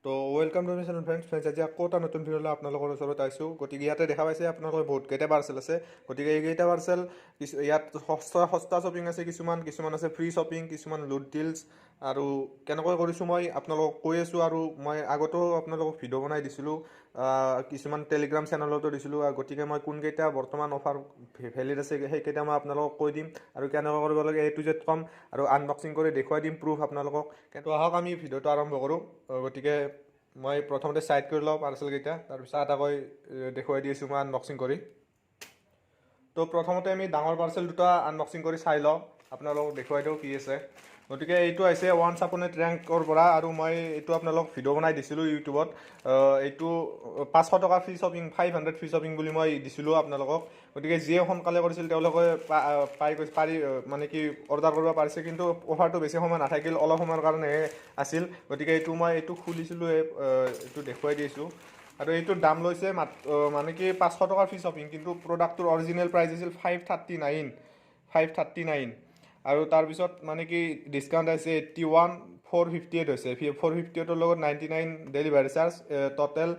তো welcome to my channel friends আজি আকৌ এটা নতুন ভিডিঅ'লৈ আপোনালোকৰ ওচৰত আহিছোঁ। গতিকে ইয়াতে দেখা পাইছে আপোনালোকৰ বহুতকেইটা পাৰ্চেল আছে। গতিকে এইকেইটা পাৰ্চেল ইয়াত সস্তা শ্বপিং আছে, কিছুমান আছে ফ্ৰী শ্বপিং, কিছুমান লুট ডিলছ। আৰু কেনেকৈ কৰিছোঁ মই আপোনালোকক কৈ আছোঁ। আৰু মই আগতেও আপোনালোকক ভিডিঅ' বনাই দিছিলোঁ, কিছুমান টেলিগ্ৰাম চেনেলতো দিছিলোঁ। গতিকে মই কোনকেইটা বৰ্তমান অফাৰ ভেলিড আছে সেইকেইটা মই আপোনালোকক কৈ দিম আৰু কেনেকৈ কৰিব লাগে A to Z ক'ম আৰু আনবক্সিং কৰি দেখুৱাই দিম প্ৰুফ আপোনালোকক। কিন্তু আহক আমি ভিডিঅ'টো আৰম্ভ কৰোঁ। গতিকে মই প্ৰথমতে চাইড কৰি লওঁ পাৰ্চেলকেইটা, তাৰপিছত এটাকৈ দেখুৱাই দি আছোঁ মই আনবক্সিং কৰি। তো প্ৰথমতে আমি ডাঙৰ পাৰ্চেল দুটা আনবক্সিং কৰি চাই লওঁ, আপোনালোকক দেখুৱাই দিওঁ কি আছে। গতিকে এইটো আহিছে ওৱান্স আপন এ ট্ৰেংকৰ পৰা, আৰু মই এইটো আপোনালোকক ভিডিঅ' বনাই দিছিলোঁ ইউটিউবত। এইটো 500 টকা ফ্ৰী শ্বপিং, 500 ফ্ৰী শ্বপিং বুলি মই দিছিলোঁ আপোনালোকক। গতিকে যিয়ে সোনকালে কৰিছিল তেওঁলোকে পাৰি মানে কি অৰ্ডাৰ কৰিব পাৰিছে, কিন্তু অফাৰটো বেছি সময় নাথাকিল, অলপ সময়ৰ কাৰণেহে আছিল। গতিকে এইটো খুলিছিলোঁ, এইটো দেখুৱাই দিছোঁ। আৰু এইটোৰ দাম লৈছে মানে কি 500 টকাৰ ফ্ৰী শ্বপিং, কিন্তু প্ৰডাক্টটোৰ অৰিজিনেল প্ৰাইচ আছিল 539। আৰু তাৰপিছত মানে কি ডিছকাউণ্ট আছে 81, 458 হৈছে। 458ৰ লগত 99 ডেলিভাৰী চাৰ্জ, ট'টেল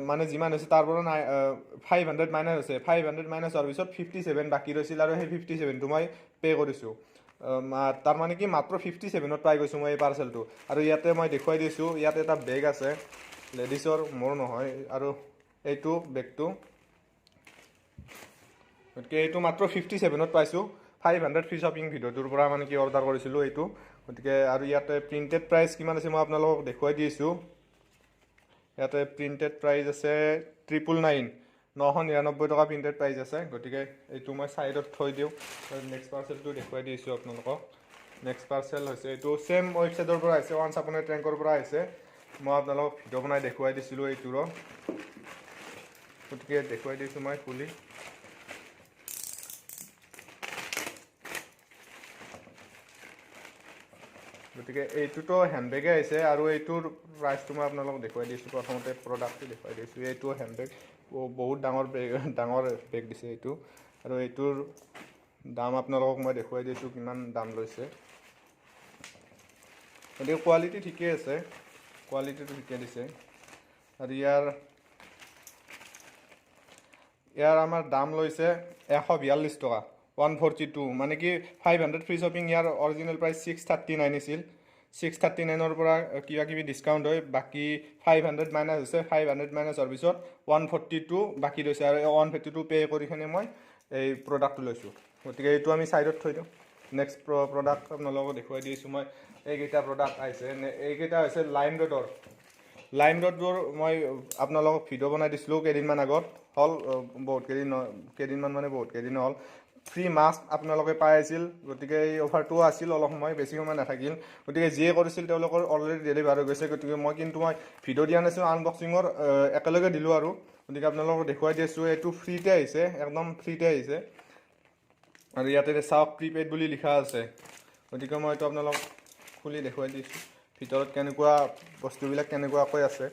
মানে যিমান হৈছে তাৰ পৰা 500 মাইনাছ হৈছে। 500 মাইনাছ হোৱাৰ পিছত 57 বাকী ৰৈছিল, আৰু সেই 57টো মই পে' কৰিছোঁ। তাৰ মানে কি মাত্ৰ 57ত পাই গৈছোঁ মই এই পাৰ্চেলটো। আৰু ইয়াতে মই দেখুৱাই দিছোঁ, ইয়াত এটা বেগ আছে লেডিছৰ, মোৰ নহয়। আৰু এইটো বেগটো, গতিকে এইটো মাত্ৰ 57ত পাইছোঁ। 500 ফ্ৰী শ্বপিং ভিডিঅ'টোৰ পৰা মানে কি অৰ্ডাৰ কৰিছিলোঁ এইটো। গতিকে আৰু ইয়াতে প্ৰিণ্টেড প্ৰাইচ কিমান আছে মই আপোনালোকক দেখুৱাই দিছোঁ। ইয়াতে প্ৰিণ্টেড প্ৰাইচ আছে 999 টকা প্ৰিণ্টেড প্ৰাইচ আছে। গতিকে এইটো মই ছাইডত থৈ দিওঁ। নেক্সট পাৰ্চেলটো দেখুৱাই দিছোঁ আপোনালোকক। নেক্সট পাৰ্চেল হৈছে এইটো ছেম ৱেবছাইটৰ পৰা আহিছে, ওৱান্স আপন এ ট্ৰেংকৰ পৰা আহিছে। মই আপোনালোকক ভিডিঅ' বনাই দেখুৱাই দিছিলোঁ এইটোৰো। গতিকে দেখুৱাই দিছোঁ মই খুলি। গতিকে এইটোতো হেণ্ডবেগে আহিছে, আৰু এইটোৰ প্ৰাইচটো মই আপোনালোকক দেখুৱাই দিছোঁ। প্ৰথমতে প্ৰডাক্টটো দেখুৱাই দিছোঁ। এইটো হেণ্ডবেগ, বহুত ডাঙৰ বেগ দিছে এইটো। আৰু এইটোৰ দাম আপোনালোকক মই দেখুৱাই দিছোঁ কিমান দাম লৈছে। গতিকে কোৱালিটি ঠিকেই আছে, কোৱালিটিটো ঠিকে দিছে। আৰু ইয়াৰ আমাৰ দাম লৈছে 142 টকা, 142। মানে কি 500 ফ্ৰী শ্বপিং, ইয়াৰ অৰিজিনেল প্ৰাইচ 639 আছিল। 639ৰ পৰা কিবা কিবি ডিছকাউণ্ট হৈ বাকী 500 মাইনাছ হৈছে। 500 মাইনাছ হোৱাৰ পিছত 142 বাকী লৈছে, আৰু 142 পে' কৰি কিনে মই এই প্ৰডাক্টটো লৈছোঁ। গতিকে এইটো আমি ছাইডত থৈ দিওঁ। নেক্সট প্ৰডাক্ট আপোনালোকক দেখুৱাই দিছোঁ মই। এইকেইটা প্ৰডাক্ট আহিছে, এইকেইটা হৈছে লাইমৰোডৰ মই আপোনালোকক ভিডিঅ' বনাই দিছিলোঁ কেইদিনমান আগত, হ'ল বহুত কেইদিন হ'ল। ফ্ৰী মাস্ক আপোনালোকে পাই আছিল। গতিকে এই অফাৰটোও আছিল, অলপ সময়, বেছি সময় নাথাকিল। গতিকে যিয়ে কৰিছিল তেওঁলোকৰ অলৰেডি ডেলিভাৰ হৈ গৈছে। গতিকে মই ভিডিঅ' দিয়া নাছিলোঁ আনবক্সিঙৰ, একেলগে দিলোঁ আৰু। গতিকে আপোনালোকক দেখুৱাই দিছোঁ, এইটো ফ্ৰীতে আহিছে, একদম ফ্ৰীতে আহিছে। আৰু ইয়াতে চাওক প্ৰিপেইড বুলি লিখা আছে। গতিকে মই এইটো আপোনালোকক খুলি দেখুৱাই দিছোঁ, ভিতৰত কেনেকুৱা বস্তুবিলাক কেনেকুৱাকৈ আছে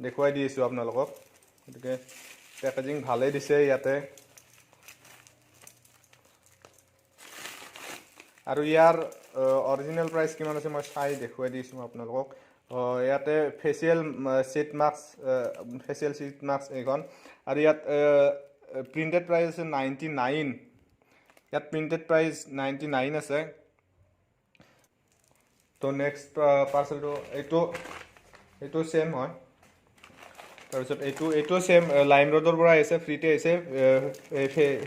দেখুৱাই দি আছোঁ আপোনালোকক। গতিকে পেকেজিং ভালেই দিছে ইয়াতে। আৰু ইয়াৰ অৰিজিনেল প্ৰাইচ কিমান আছে মই চাই দেখুৱাই দিছোঁ আপোনালোকক। ইয়াতে ফেচিয়েল চিট মাস্ক এইখন। আৰু ইয়াত প্ৰিণ্টেড প্ৰাইচ আছে 99। ইয়াত প্ৰিণ্টেড প্ৰাইচ 99 আছে। তো নেক্সট পাৰ্চেলটো এইটো ছেম হয়। তাৰপিছত এইটো ছেম লাইমৰোডৰ পৰা আহিছে, ফ্ৰীতে আহিছে।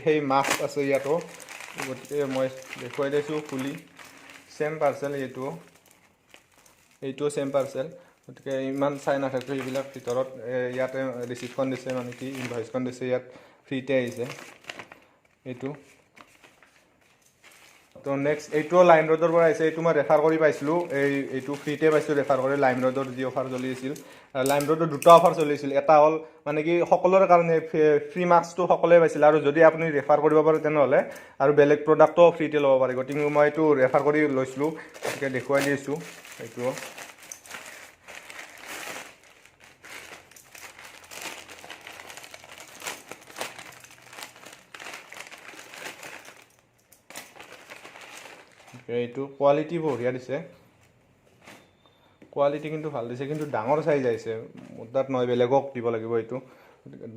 সেই মাস্ক আছে ইয়াতো। গতিকে মই দেখুৱাই দিছোঁ খুলি। ছেম পাৰ্চেল এইটোও ছেম পাৰ্চেল। গতিকে ইমান চাই নাথাকোঁ এইবিলাক ভিতৰত। ইয়াতে ৰিচিপ্টখন দিছে, মানে কি ইনভইচখন দিছে, ইয়াত ফ্ৰীতে আহিছে এইটো। তো নেক্সট এইটোও লাইমৰোডৰ পৰা আহিছে। এইটো মই ৰেফাৰ কৰি পাইছিলোঁ, এইটো ফ্ৰীতে পাইছোঁ ৰেফাৰ কৰি। লাইমৰোডৰ যি অফাৰ চলি আছিল, লাইমৰোডৰ দুটা অফাৰ চলিছিল। এটা হ'ল মানে কি সকলোৰে কাৰণে ফ্ৰী মাস্কটো সকলোৱে পাইছিল, আৰু যদি আপুনি ৰেফাৰ কৰিব পাৰে তেনেহ'লে আৰু বেলেগ প্ৰডাক্টও ফ্ৰীতে ল'ব পাৰে। গতিকে মই এইটো ৰেফাৰ কৰি লৈছিলোঁ। গতিকে দেখুৱাই দিছোঁ এইটো। এইটো কোৱালিটি বঢ়িয়া দিছে। কোৱালিটি কিন্তু ভাল দিছে, কিন্তু ডাঙৰ চাইজ আহিছে মোৰ তাত নহয়, বেলেগক দিব লাগিব এইটো।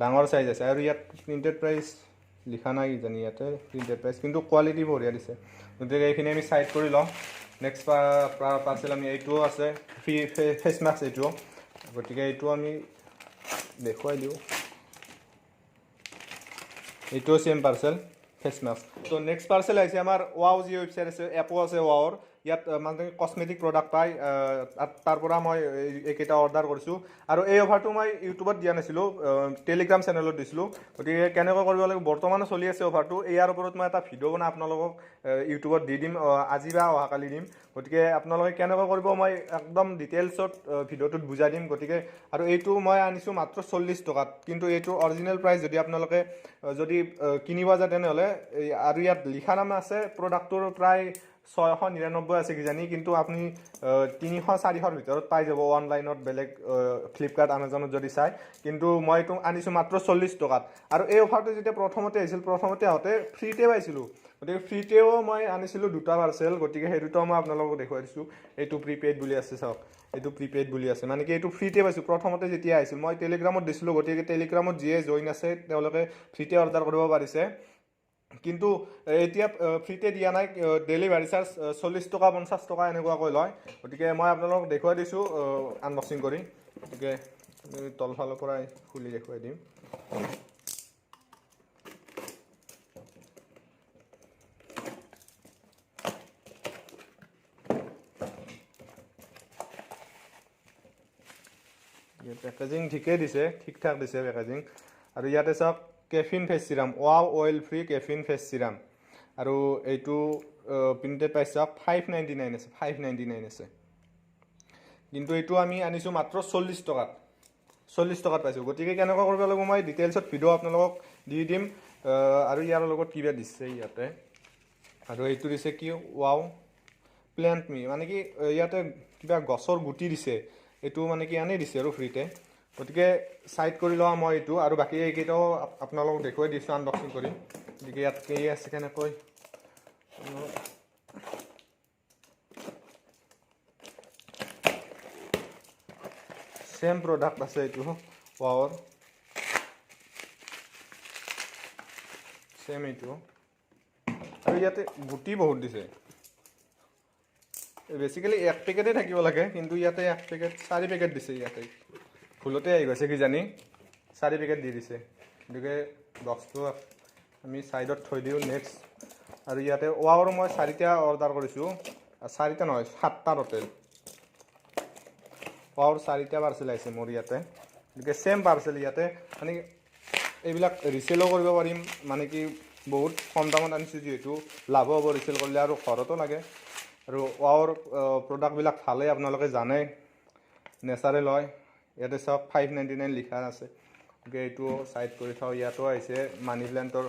ডাঙৰ চাইজ আছে আৰু ইয়াত প্ৰিণ্টেড প্ৰাইচ লিখা নাই কিজানি ইয়াতে প্ৰিণ্টেড প্ৰাইচ, কিন্তু কোৱালিটি বঢ়িয়া দিছে। গতিকে এইখিনি আমি চাইড কৰি লওঁ। নেক্সট পাৰ্চেল আমি এইটোও আছে, ফ্ৰী ফেচ মাস্ক এইটোও, গতিকে এইটো আমি দেখুৱাই দিওঁ। এইটোও চেম পাৰ্চেল ফেচ মাস্ক। তো নেক্সট পাৰ্চেল আহিছে আমাৰ ৱাও যি ৱেবছাইট আছে, এপো আছে ৱাওৰ। ইয়াত মানে কচমেটিক প্ৰডাক্ট পায়, তাৰ পৰা মই এইকেইটা অৰ্ডাৰ কৰিছোঁ। আৰু এই অফাৰটো মই ইউটিউবত দিয়া নাছিলোঁ, টেলিগ্ৰাম চেনেলত দিছিলোঁ। গতিকে কেনেকৈ কৰিব লাগিব, বৰ্তমানো চলি আছে অফাৰটো। ইয়াৰ ওপৰত মই এটা ভিডিঅ' বনাই আপোনালোকক ইউটিউবত দি দিম, আজি বা অহাকালি দিম। গতিকে আপোনালোকে কেনেকৈ কৰিব মই একদম ডিটেইলছত ভিডিঅ'টোত বুজাই দিম। গতিকে আৰু এইটো মই আনিছোঁ মাত্ৰ 40 টকাত, কিন্তু এইটো অৰিজিনেল প্ৰাইচ যদি আপোনালোকে যদি কিনিব যায় তেনেহ'লে, আৰু ইয়াত লিখা নাম আছে প্ৰডাক্টটোৰ প্ৰায় 699 আছে কিজানি, কিন্তু আপুনি 300-400 ভিতৰত পাই যাব অনলাইনত, বেলেগ ফ্লিপকাৰ্ট আমাজনত যদি চাই। কিন্তু মই এইটো আনিছোঁ মাত্ৰ 40 টকাত। আৰু এই অফাৰটো যেতিয়া প্ৰথমতে আহিছিল, প্ৰথমতে আহোঁতে ফ্ৰীতে পাইছিলোঁ। গতিকে ফ্ৰীতেও মই আনিছিলোঁ দুটা পাৰ্চেল, গতিকে সেই দুটাও মই আপোনালোকক দেখুৱাই দিছোঁ। এইটো প্ৰিপেইড বুলি আছে, চাওক এইটো প্ৰিপেইড বুলি আছে, মানে কি এইটো ফ্ৰীতে পাইছোঁ প্ৰথমতে যেতিয়া আহিছিল। মই টেলিগ্ৰামত দিছিলোঁ, গতিকে টেলিগ্ৰামত যিয়ে জইন আছে তেওঁলোকে ফ্ৰীতে অৰ্ডাৰ কৰিব পাৰিছে। কিন্তু এতিয়া ফ্ৰীতে দিয়া নাই, ডেলিভাৰী চাৰ্জ 40 টকা 50 টকা এনেকুৱাকৈ লয়। গতিকে মই আপোনালোকক দেখুৱাই দিছোঁ আনবক্সিং কৰি। গতিকে তলফালৰ পৰাই খুলি দেখুৱাই দিম। পেকেজিং ঠিকেই দিছে, ঠিক ঠাক দিছে পেকেজিং। আৰু ইয়াতে চাওক caffeine face serum, wow oil free caffeine face serum. আৰু এইটো প্ৰিণ্টেড প্ৰাইচ চাওক 599 আছে, 599 আছে। কিন্তু এইটো আমি আনিছোঁ মাত্ৰ 40 টকাত, 40 টকাত পাইছোঁ। গতিকে কেনেকুৱা কৰিব লাগিব মই ডিটেইলছত ভিডিঅ' আপোনালোকক দি দিম। আৰু ইয়াৰ লগত কিবা দিছে ইয়াতে, আৰু এইটো দিছে কি ৱাও প্লেণ্ট মি, মানে কি ইয়াতে কিবা গছৰ গুটি দিছে, এইটো মানে কি আনি দিছে আৰু ফ্ৰীতে। গতিকে চাইড কৰি লওঁ মই এইটো, আৰু বাকী এইকেইটাও আপোনালোকক দেখুৱাই দিছোঁ আনবক্সিং কৰি। গতিকে ইয়াত কি আছে কেনেকৈ চেম প্ৰডাক্ট আছে এইটো ৱাওৰ, চেম এইটো। আৰু ইয়াতে গুটি বহুত দিছে, বেচিকেলি 1 পেকেটে থাকিব লাগে, কিন্তু ইয়াতে 1 পেকেট 4 পেকেট দিছে। ইয়াতে ভুলতে আহি গৈছে কিজানি, 4 পেকেট দি দিছে। গতিকে বক্সটো আমি ছাইডত থৈ দিওঁ। নেক্সট আৰু ইয়াতে ৱাওৰ মই 4টা অৰ্ডাৰ কৰিছোঁ, 4টা নহয় 7টা টোটেল। ৱাওৰ 4টা পাৰ্চেল আহিছে মোৰ ইয়াতে। গতিকে চেম পাৰ্চেল ইয়াতে, মানে এইবিলাক ৰিচেলো কৰিব পাৰিম, মানে কি বহুত কম দামত আনিছোঁ যিহেতু লাভ হ'ব ৰিচেল কৰিলে, আৰু ঘৰতো লাগে। আৰু ৱাওৰ প্ৰডাক্টবিলাক ভালেই, আপোনালোকে জানে নেচাৰেল হয়। ইয়াতে চাওক 599 লিখা আছে। গতিকে এইটো চাইড কৰি থওঁ। ইয়াতো আহিছে মানি প্লেণ্টৰ,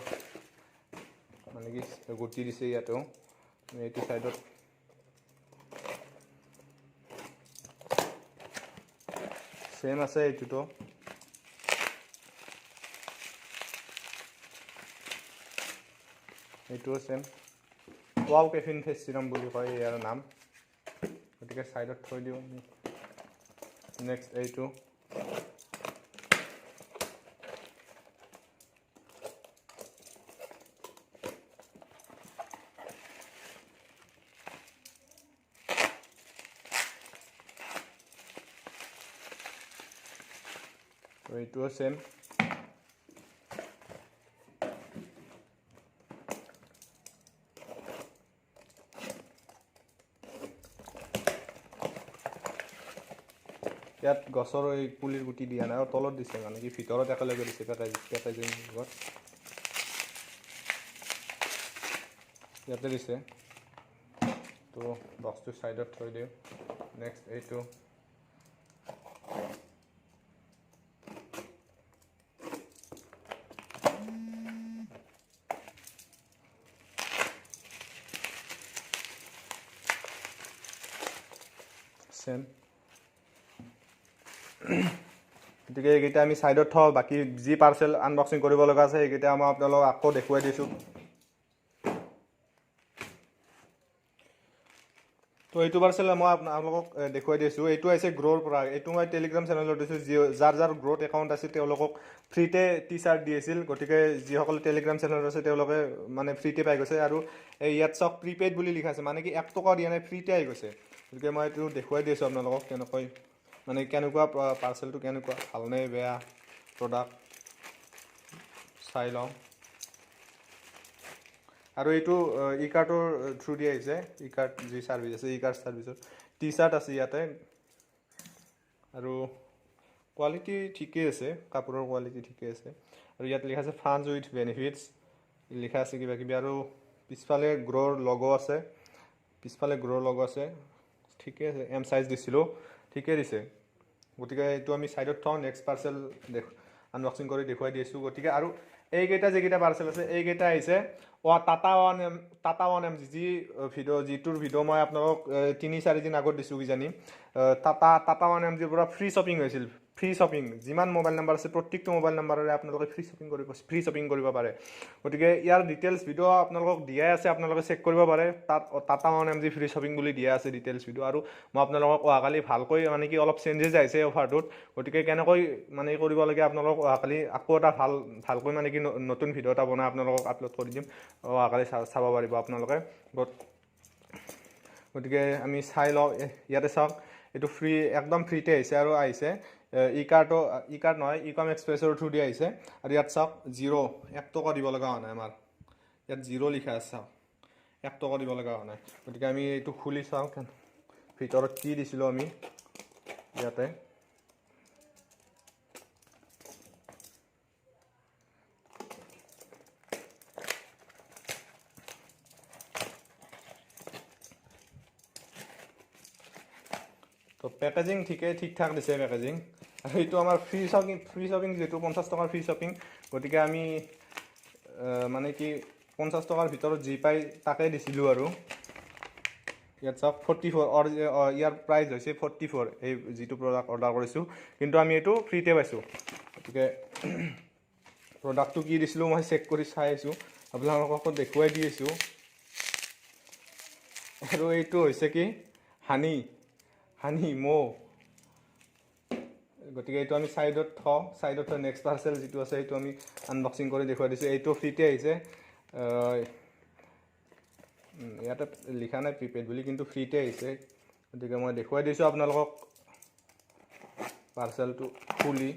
মানে কি গুটি দিছে ইয়াতেও। এইটো চাইডত চেম আছে, এইটোতো এইটোও চেম ৱাও কেফিন ফেচ চিৰাম বুলি কয় ইয়াৰ নাম। গতিকে ছাইডত থৈ দিওঁ। নেক্সট এইটো এইটোও চেম। ইয়াত গছৰ এই পুলিৰ গুটি দিয়া নাই, আৰু তলত দিছে, মানে কি ভিতৰত একেলগে দিছে পেকেজিং লগত। ইয়াতে দিছে, তো বক্সটো ছাইডত থৈ দিওঁ। নেক্সট এইটো চেম। গতিকে এইকেইটা আমি ছাইডত থওঁ। বাকী যি পাৰ্চেল আনবক্সিং কৰিব লগা আছে সেইকেইটা মই আপোনালোকক আকৌ দেখুৱাই দিছোঁ। তো এইটো পাৰ্চেল মই আপোনালোকক দেখুৱাই দিছোঁ। এইটো আহিছে গ্ৰ'ৰ পৰা। এইটো মই টেলিগ্ৰাম চেনেলত দিছোঁ। যাৰ গ্ৰ'থ একাউণ্ট আছে তেওঁলোকক ফ্ৰীতে টি চাৰ্ট দি আছিল। গতিকে যিসকল টেলিগ্ৰাম চেনেলত আছে তেওঁলোকে মানে ফ্ৰীতে পাই গৈছে। আৰু ইয়াত চাওক প্ৰিপেইড বুলি লিখা আছে, মানে কি 1 টকা দিয়া নাই, ফ্ৰীতে আহি গৈছে। গতিকে মই এইটো দেখুৱাই দিছোঁ আপোনালোকক কেনেকৈ, মানে কেনেকুৱা পাৰ্চেলটো, কেনেকুৱা ভালনে বেয়া প্ৰডাক্ট চাই লওঁ। আৰু এইটো ই কাৰ্টৰ থ্ৰু দি আহিছে। ই কাৰ্ট যি ছাৰ্ভিচ আছে, ই কাৰ্ট ছাৰ্ভিচৰ টি চাৰ্ট আছে ইয়াতে। আৰু কোৱালিটি ঠিকেই আছে, কাপোৰৰ কোৱালিটি ঠিকেই আছে। আৰু ইয়াত লিখা আছে ফান্ডছ উইথ বেনিফিটছ লিখা আছে কিবা কিবি। আৰু পিছফালে গ্ৰ'ৰ লগো আছে, ঠিকে আছে। এম চাইজ দিছিলোঁ, ঠিকে দিছে। গতিকে এইটো আমি ছাইডত থওঁ, নেক্সট পাৰ্চেল আনবক্সিং কৰি দেখুৱাই দিছোঁ। গতিকে আৰু এইকেইটা যিকেইটা পাৰ্চেল আছে এইকেইটা আহিছে টাটা ওৱান এম যিটোৰ ভিডিঅ' মই আপোনালোকক 3-4 দিন আগত দিছোঁ কিজানি। টাটা ওৱান এম জিৰ পৰা ফ্ৰী শ্বপিং হৈছিল। ফ্ৰী শ্বপিং যিমান মোবাইল নাম্বাৰ আছে প্ৰত্যেকটো মোবাইল নাম্বাৰৰে আপোনালোকে ফ্ৰী শ্বপিং কৰিব পাৰে। গতিকে ইয়াৰ ডিটেইলছ ভিডিঅ' আপোনালোকক দিয়াই আছে, আপোনালোকে চেক কৰিব পাৰে। তাত Tata one M G free shopping বুলি দিয়া আছে ডিটেইলছ ভিডিঅ'। আৰু মই আপোনালোকক অহাকালি ভালকৈ মানে কি অলপ চেঞ্জেছ আহিছে অফাৰটোত। গতিকে কেনেকৈ মানে কৰিব লাগে আপোনালোকক অহাকালি আকৌ এটা ভালকৈ মানে কি নতুন ভিডিঅ' এটা বনাই আপোনালোকক আপলোড কৰি দিম। অহাকালি চাব পাৰিব আপোনালোকে। গতিকে আমি চাই লওঁ। ইয়াতে চাওক, এইটো ফ্ৰী, একদম ফ্ৰীতে আহিছে। আৰু আহিছে ই কাৰ্ট নহয়, ই কম এক্সপ্ৰেছৰ থ্ৰু দি আহিছে। আৰু ইয়াত চাওক 0, 1 টকা দিব লগা হোৱা নাই আমাৰ। ইয়াত 0 লিখা আছে, চাওক 1 টকা দিব লগা হোৱা নাই। গতিকে আমি এইটো খুলি চাওঁ ভিতৰত কি দিছিলোঁ আমি ইয়াতে। তো পেকেজিং ঠিক ঠাক দিছে পেকেজিং। আৰু এইটো আমাৰ ফ্ৰী শ্বপিং যিহেতু 50 টকাৰ ফ্ৰী শ্বপিং। গতিকে আমি মানে কি 50 টকাৰ ভিতৰত যি পাই তাকে দিছিলোঁ। আৰু ইয়াত চাওক 44, ইয়াৰ প্ৰাইচ হৈছে 44, এই যিটো প্ৰডাক্ট অৰ্ডাৰ কৰিছোঁ। কিন্তু আমি এইটো ফ্ৰীতে পাইছোঁ। গতিকে প্ৰডাক্টটো কি দিছিলোঁ মই চেক কৰি চাই আছোঁ, আপোনালোকক দেখুৱাই দি আছোঁ। আৰু এইটো হৈছে কি হানি মৌ। গতিকে এইটো আমি ছাইডত থওঁ। নেক্সট পাৰ্চেল যিটো আছে সেইটো আমি আনবক্সিং কৰি দেখুৱাই দিছোঁ। এইটো ফ্ৰীতে আহিছে। ইয়াতে লিখা নাই প্ৰিপেইড বুলি, কিন্তু ফ্ৰীতে আহিছে। গতিকে মই দেখুৱাই দিছোঁ আপোনালোকক পাৰ্চেলটো খুলি।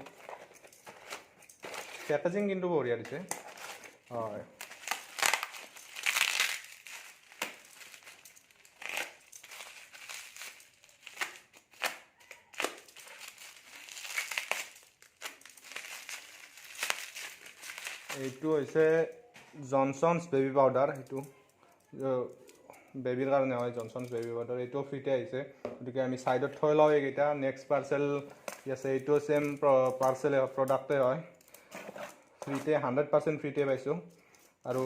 পেকেজিং কিন্তু বঢ়িয়া দিছে। হয়, এইটো হৈছে জনছনছ বেবী পাউডাৰ। সেইটো বেবীৰ কাৰণে হয়, জনছনছ বেবী পাউডাৰ। এইটোও ফ্ৰীতে আহিছে। গতিকে আমি ছাইডত থৈ লওঁ এইকেইটা। নেক্সট পাৰ্চেল আছে, এইটো চেম প্ৰডাক্টে হয়। ফ্ৰীতে 100% ফ্ৰীতে পাইছোঁ। আৰু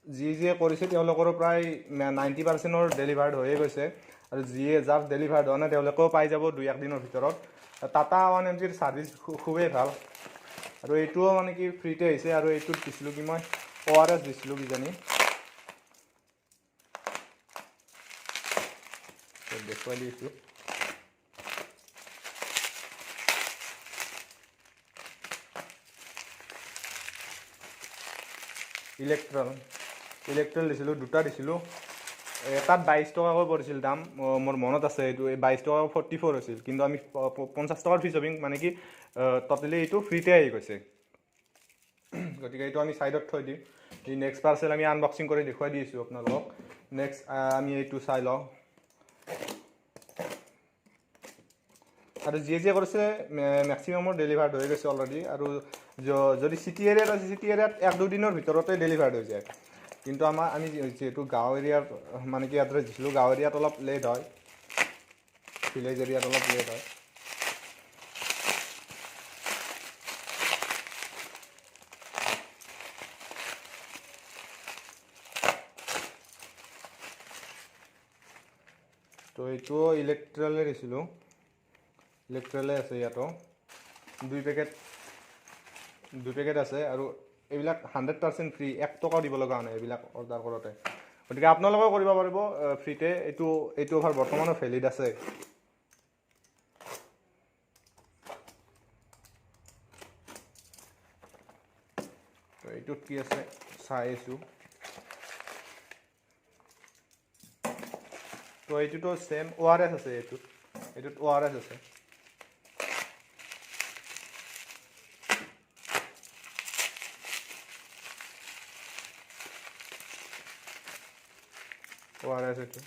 যিয়ে কৰিছে তেওঁলোকৰো প্ৰায় 90%ৰ ডেলিভাৰ্ড হৈয়ে গৈছে। আৰু যাৰ ডেলিভাৰ্ড হোৱা নাই তেওঁলোকেও পাই যাব 2-1 দিনৰ ভিতৰত। টাটা ওৱান এম জিৰ ছাৰ্ভিচ খুবেই ভাল। আৰু এইটোও মানে কি ফ্ৰীতে আহিছে। আৰু এইটোত দিছিলোঁ কি মই ORS দিছিলোঁ কিজানি, দেখুৱাই দিছোঁ। ইলেক্ট্ৰল দিছিলোঁ, 2টা দিছিলোঁ। এটাত 22 টকাকৈ পৰিছিল দাম, মোৰ মনত আছে। এইটো 22 টকা 44 হৈছিল। কিন্তু আমি 50 টকাৰ ফ্ৰী শ্বপিং, মানে কি ট'টেলি এইটো ফ্ৰীতে আহি গৈছে। গতিকে এইটো আমি ছাইডত থৈ দিম। নেক্সট পাৰ্চেল আমি আনবক্সিং কৰি দেখুৱাই দিছোঁ আপোনালোকক। নেক্সট আমি এইটো চাই লওঁ। আৰু যিয়ে কৰিছে মেক্সিমামৰ ডেলিভাৰ্ড হৈ গৈছে অলৰেডি। আৰু যদি চিটি এৰিয়াত আছে, চিটি এৰিয়াত 1-2 দিনৰ ভিতৰতে ডেলিভাৰ্ড হৈ যায়। কিন্তু আমি যিহেতু গাঁও এৰিয়াত মানে কি এড্ৰেছ দিছিলোঁ, গাঁও এৰিয়াত অলপ লেট হয়, ভিলেজ এৰিয়াত অলপ লেট হয়। তো এইটোও ইলেক্ট্ৰলে দিছিলোঁ, ইলেক্ট্ৰলে আছে। ইয়াতো 2 পেকেট আছে। আৰু এইবিলাক 100% ফ্ৰী, 1 টকা দিব লগা হোৱা নাই এইবিলাক অৰ্ডাৰ কৰোঁতে। গতিকে আপোনালোকেও কৰিব পাৰিব ফ্ৰীতে এইটো অফাৰ বৰ্তমানো ভেলিড আছে তো এইটোত কি আছে চাই আছোঁ তো এইটোতো সেম ORS আছে এইটোত ORS আছে ORS এইটো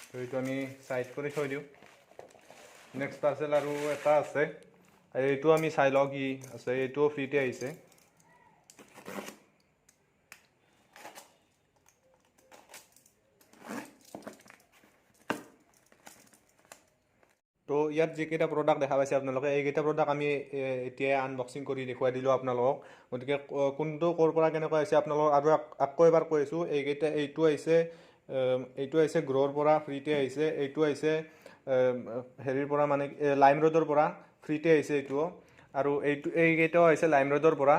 তো এইটো আমি সাইড কৰি থৈ দিওঁ নেক্সট পাৰ্সেল আৰু এটা আছে এইটো আমি চাই লওঁ কি আছে এইটোও ফ্ৰীতে আহিছে তো ইয়াত যিকেইটা প্ৰডাক্ট দেখা পাইছে আপোনালোকে এইকেইটা প্ৰডাক্ট আমি এতিয়া আনবক্সিং কৰি দেখুৱাই দিলোঁ আপোনালোকক গতিকে কোনটো ক'ৰ পৰা কেনেকুৱা হৈছে আপোনালোকক আৰু আকৌ এবাৰ কৈ আছোঁ এইটো আহিছে গ্ৰ'ৰ পৰা ফ্ৰীতে আহিছে এইটো আহিছে হেৰিৰ পৰা মানে লাইমৰোডৰ পৰা ফ্ৰীতে আহিছে এইটোও আৰু এইকেইটাও আহিছে লাইমৰোডৰ পৰা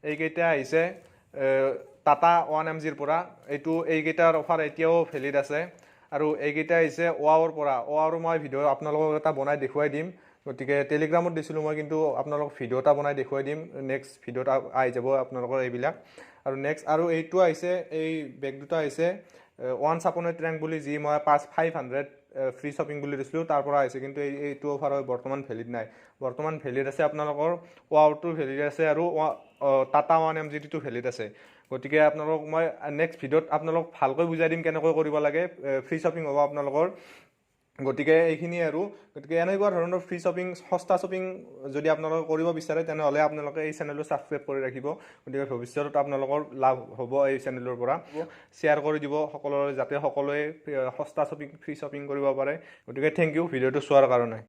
এইকেইটা আহিছে টাটা 1mgৰ পৰা এইকেইটাৰ অফাৰ এতিয়াও ভেলিড আছে আৰু এইকেইটা আহিছে ওৱাওৰ পৰা ওৱাওৰ মই ভিডিঅ' আপোনালোকক এটা বনাই দেখুৱাই দিম গতিকে টেলিগ্ৰামত দিছিলোঁ মই কিন্তু আপোনালোকক ভিডিঅ' এটা বনাই দেখুৱাই দিম নেক্সট ভিডিঅ'ত আহি যাব আপোনালোকৰ এইবিলাক আৰু নেক্সট আৰু এইটো আহিছে এই বেগ দুটা আহিছে ওৱান্স আপন এ ট্ৰেংক বুলি যি মই 500 ফ্ৰী শ্বপিং বুলি দিছিলোঁ তাৰ পৰা আহিছে কিন্তু এইটো অফাৰ বৰ্তমান ভেলিড নাই বৰ্তমান ভেলিড আছে আপোনালোকৰ ওৱাওটো ভেলিড আছে আৰু টাটা 1mgটো ভেলিড আছে গতিকে আপোনালোকক মই নেক্সট ভিডিঅ'ত আপোনালোক ভালকৈ বুজাই দিম কেনেকৈ কৰিব লাগে ফ্ৰী শ্বপিং হ'ব আপোনালোকৰ গতিকে এইখিনি আৰু গতিকে এনেকুৱা ধৰণৰ ফ্ৰী শ্বপিং সস্তা শ্বপিং যদি আপোনালোকে কৰিব বিচাৰে তেনেহ'লে আপোনালোকে এই চেনেলটো ছাবস্ক্ৰাইব কৰি ৰাখিব গতিকে ভৱিষ্যতত আপোনালোকৰ লাভ হ'ব এই চেনেলৰ পৰা শ্বেয়াৰ কৰি দিব সকলোৰে যাতে সকলোৱে সস্তা শ্বপিং ফ্ৰী শ্বপিং কৰিব পাৰে গতিকে থেংক ইউ ভিডিঅ'টো চোৱাৰ কাৰণে